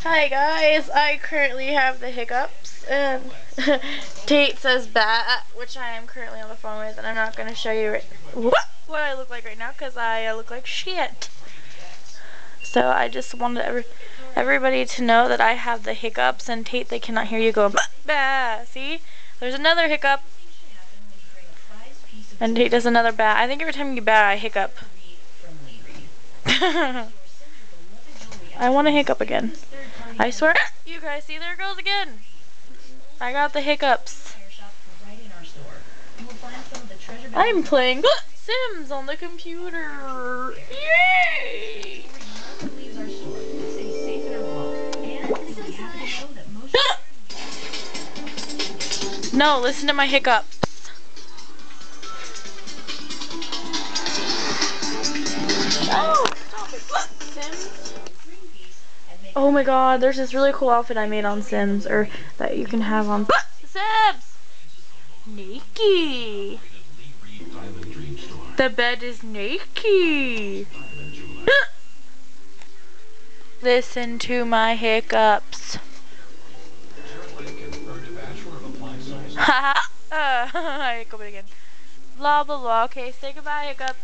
Hi guys, I currently have the hiccups and Tate says bat, which I am currently on the phone with, and I'm not going to show you what I look like right now because I look like shit. So I just wanted everybody to know that I have the hiccups, and Tate, they cannot hear you go bah. See? There's another hiccup. And Tate does another bat. I think every time you bat, I hiccup. I want to hiccup again. I swear. You guys see, there it goes again. I got the hiccups. I'm playing Sims on the computer. Yay! No, listen to my hiccups. Oh, stop it. Sims. Oh my god, there's this really cool outfit I made on Sims, or that you can have on Sims! Naked. The bed is naked. Listen to my hiccups. Haha. I hiccup it again. Blah blah blah. Okay, say goodbye, hiccups.